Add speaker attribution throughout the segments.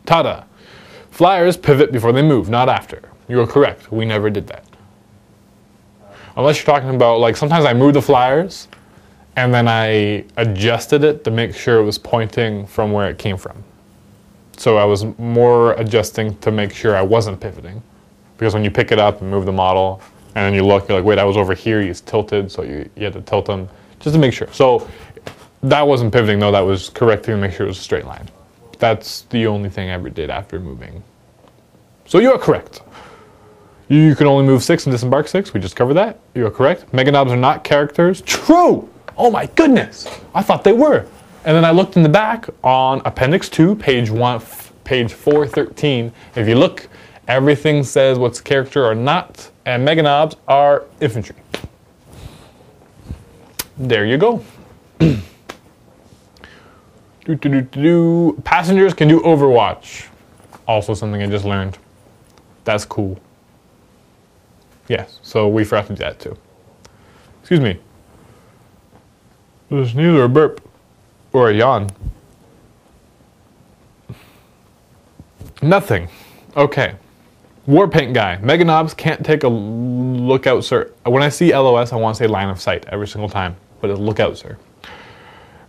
Speaker 1: Tada! Flyers pivot before they move, not after. You are correct. We never did that. Unless you're talking about, like, sometimes I moved the flyers and then I adjusted it to make sure it was pointing from where it came from. So I was more adjusting to make sure I wasn't pivoting. Because when you pick it up and move the model, and then you look, you're like, wait, I was over here, he's tilted, so you had to tilt him, just to make sure. So that wasn't pivoting, though, that was correcting to make sure it was a straight line. That's the only thing I ever did after moving. So you are correct. You can only move 6 and disembark 6, we just covered that. You are correct. Meganobs are not characters. True! Oh my goodness! I thought they were. And then I looked in the back on Appendix 2, page 413. If you look, everything says what's character or not, and Meganobs are infantry. There you go. Passengers can do Overwatch. Also something I just learned. That's cool. Yes, so we forgot to do that too. Excuse me. There's neither a burp or a yawn. Nothing. Okay. Warpaint guy. Meganobs can't take a lookout, sir. When I see LOS, I want to say line of sight every single time, but it's lookout, sir.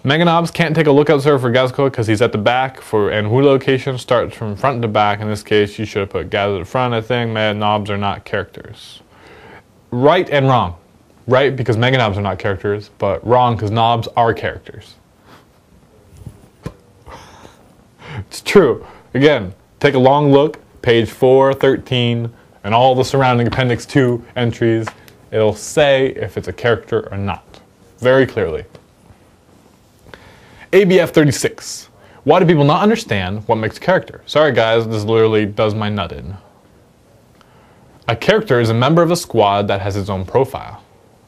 Speaker 1: Meganobs can't take a lookout, sir, for Gazco because he's at the back, and who location starts from front to back. In this case, you should have put Gaz at the front, I think. Meganobs are not characters. Right and wrong. Right, because Meganobs are not characters, but wrong, because knobs are characters. It's true. Again, take a long look, page 413, and all the surrounding Appendix 2 entries. It'll say if it's a character or not, very clearly. ABF 36. Why do people not understand what makes a character? Sorry guys, this literally does my nut in. A character is a member of a squad that has its own profile.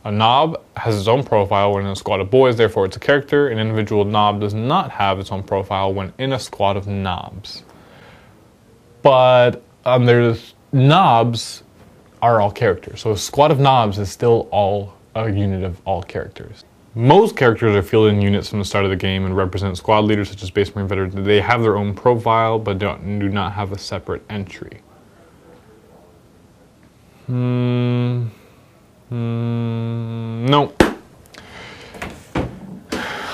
Speaker 1: A knob has its own profile when in a squad of boys, therefore it's a character. An individual knob does not have its own profile when in a squad of knobs. But there's knobs are all characters. So a squad of knobs is still all a unit of all characters. Most characters are fielded in units from the start of the game and represent squad leaders such as Space Marine veterans. They have their own profile but do not have a separate entry. No.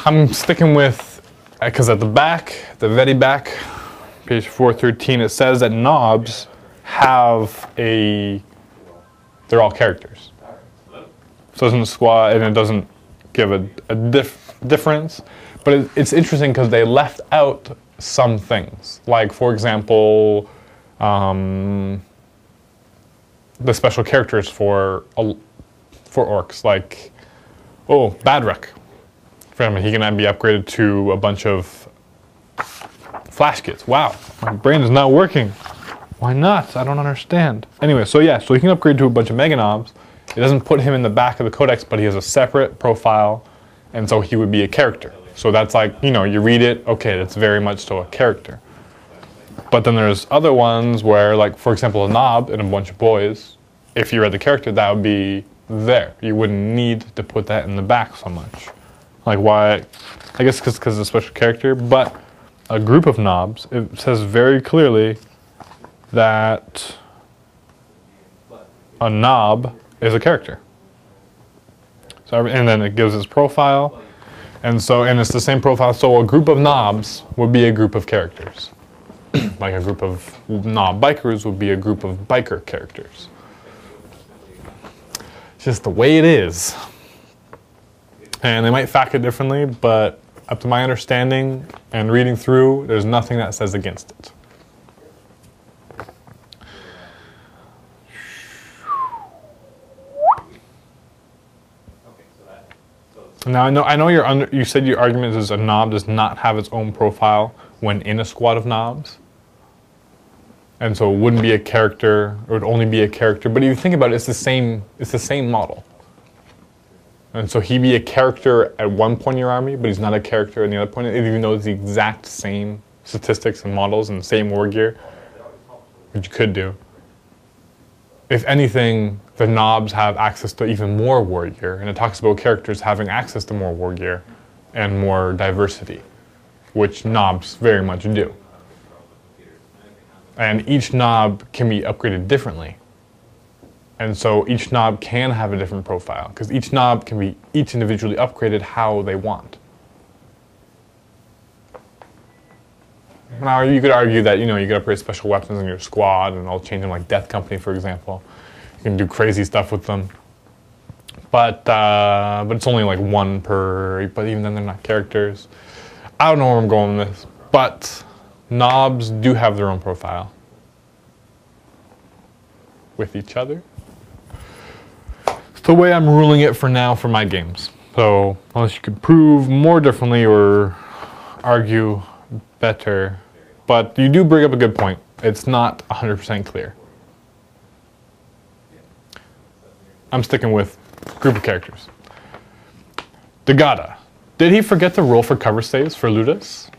Speaker 1: I'm sticking with, because at the back, the very back, page 413, it says that knobs have they're all characters. So it's in the squad, and it doesn't give a difference, but it's interesting because they left out some things. Like, for example, the special characters for orcs, like, Badruk. For him, he can be upgraded to a bunch of flash kits. Wow, my brain is not working. Why not? I don't understand. Anyway, so yeah, so he can upgrade to a bunch of Meganobs. It doesn't put him in the back of the codex, but he has a separate profile, and so he would be a character. So that's like, you read it, okay, that's very much so a character. But then there's other ones where, like, for example, a knob and a bunch of boys, if you read the character, that would be there. You wouldn't need to put that in the back so much. Like, why? I guess because it's a special character, but a group of knobs, it says very clearly that a knob is a character. So, and then it gives its profile, and it's the same profile. So a group of knobs would be a group of characters. Like a group of knob bikers would be a group of biker characters. It's just the way it is. And they might fact it differently, but up to my understanding and reading through, there's nothing that says against it. Now I know you said your argument is a knob does not have its own profile when in a squad of knobs. And so it wouldn't be a character, or it would only be a character. But if you think about it, it's the same model. And so he'd be a character at one point in your army, but he's not a character in the other point, even though it's the exact same statistics and models and the same war gear, which you could do. If anything, the knobs have access to even more war gear, and it talks about characters having access to more war gear and more diversity, which knobs very much do. And each knob can be upgraded differently. And so each knob can have a different profile, because each knob can be each individually upgraded how they want. Now, you could argue that, you could upgrade special weapons in your squad, and I'll change them like Death Company, for example. You can do crazy stuff with them. But it's only like one per, but even then they're not characters. I don't know where I'm going with this, but knobs do have their own profile with each other. It's the way I'm ruling it for now for my games. So unless you could prove more differently or argue better, but you do bring up a good point. It's not 100% clear. I'm sticking with group of characters. Dagata. Did he forget to roll for cover saves for Ludus?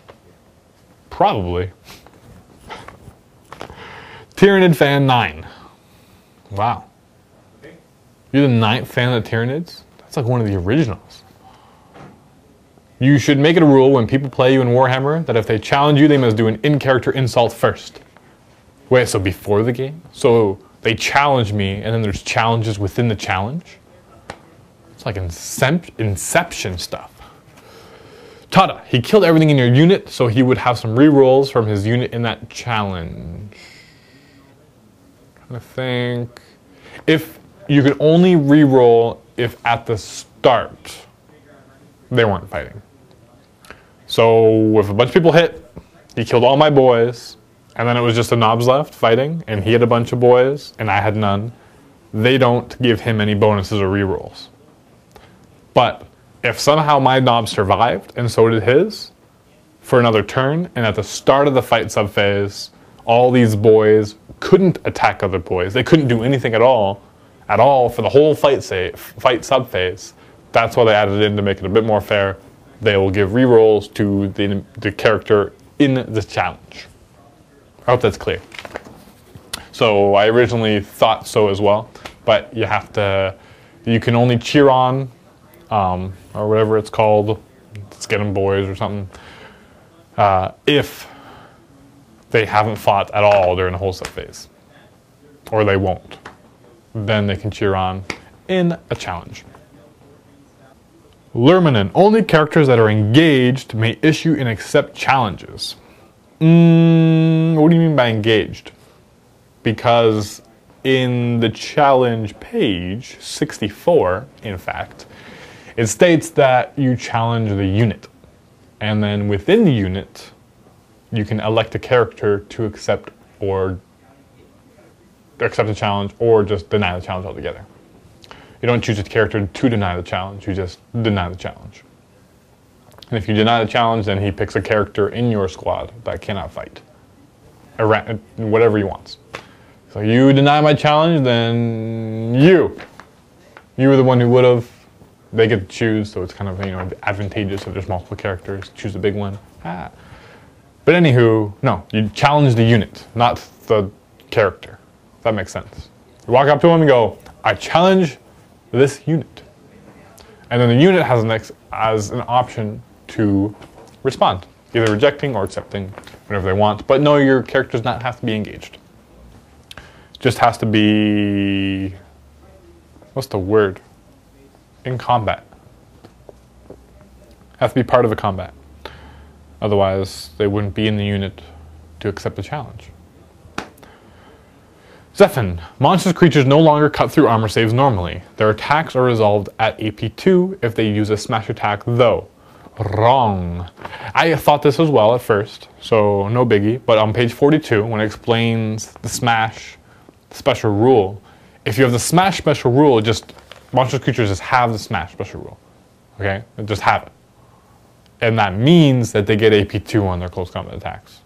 Speaker 1: Probably. Tyranid fan 9. Wow. You're the 9th fan of the Tyranids? That's like one of the originals. You should make it a rule when people play you in Warhammer that if they challenge you, they must do an in-character insult first. Wait, so before the game? So they challenge me, and then there's challenges within the challenge? It's like Inception stuff. Tada, he killed everything in your unit, so he would have some rerolls from his unit in that challenge. I'm trying to think. If you could only reroll if at the start they weren't fighting. So if a bunch of people hit, he killed all my boys, and then it was just the knobs left fighting, and he had a bunch of boys, and I had none, they don't give him any bonuses or rerolls. But if somehow my knob survived, and so did his, for another turn, and at the start of the fight subphase, all these boys couldn't attack other boys. They couldn't do anything at all for the whole fight subphase. That's why they added it in to make it a bit more fair. They will give rerolls to the character in the challenge. I hope that's clear. So I originally thought so as well, but you can only cheer on, or whatever it's called, let's get them boys or something, if they haven't fought at all during the whole subphase, or they won't. Then they can cheer on in a challenge. Lurmanen, only characters that are engaged may issue and accept challenges. What do you mean by engaged? Because in the challenge page, 64, in fact, it states that you challenge the unit. And then within the unit, you can elect a character to accept a challenge or just deny the challenge altogether. You don't choose a character to deny the challenge, you just deny the challenge. And if you deny the challenge, then he picks a character in your squad that cannot fight. Whatever he wants. So you deny my challenge, then you were the one who would have. They get to choose, so it's kind of advantageous if there's multiple characters. Choose the big one. But anywho, no, you challenge the unit, not the character. If that makes sense. You walk up to him and go, I challenge this unit. And then the unit has an option to respond, either rejecting or accepting, whatever they want. But no, your character does not have to be engaged. Just has to be, what's the word? In combat. Has to be part of a combat. Otherwise, they wouldn't be in the unit to accept the challenge. Zephin. Monstrous creatures no longer cut through armor saves normally. Their attacks are resolved at AP2 if they use a smash attack, though. Wrong. I thought this as well at first, so no biggie. But on page 42, when it explains the smash special rule, if you have the smash special rule, monstrous creatures just have the smash special rule. Okay? They just have it. And that means that they get AP2 on their close combat attacks.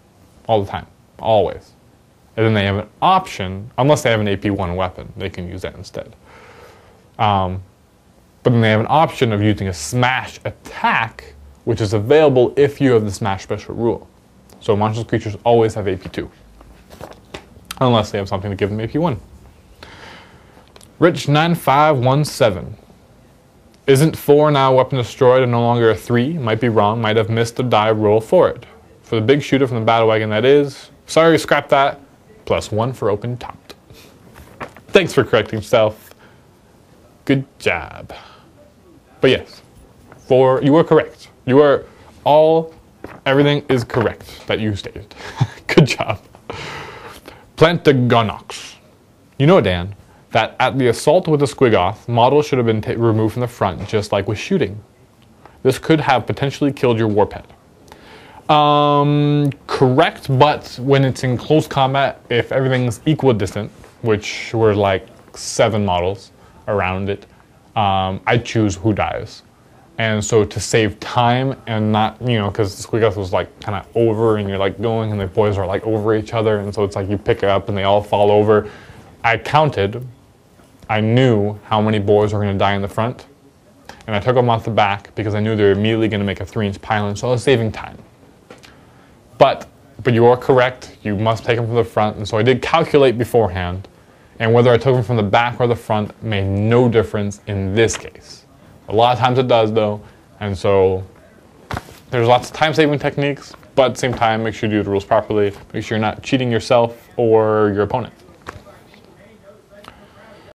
Speaker 1: All the time. Always. And then they have an option, unless they have an AP1 weapon, they can use that instead. But then they have an option of using a smash attack, which is available if you have the smash special rule. So monstrous creatures always have AP2. Unless they have something to give them AP1. Rich9517. Isn't 4 now weapon destroyed and no longer a 3? Might be wrong, might have missed the die roll for it. For the big shooter from the battle wagon, that is. Sorry, scrap that. +1 for open topped. Thanks for correcting yourself. Good job. But yes, you were correct. Everything is correct that you stated. Good job. Plantagonox. You know, Dan, that at the assault with the Squiggoth, models should have been removed from the front, just like with shooting. This could have potentially killed your war pet. Correct, but when it's in close combat, if everything's equidistant, which were like 7 models around it, I choose who dies. And so to save time and not, because the Squiggoth was like kind of over and you're like going and the boys are like over each other, and so it's like you pick it up and they all fall over. I counted, I knew how many boys were going to die in the front, and I took them off the back because I knew they were immediately going to make a 3-inch pylon, so I was saving time. But you are correct, you must take them from the front, and so I did calculate beforehand, and whether I took them from the back or the front made no difference in this case. A lot of times it does though, and so there's lots of time-saving techniques, but at the same time, make sure you do the rules properly, make sure you're not cheating yourself or your opponent.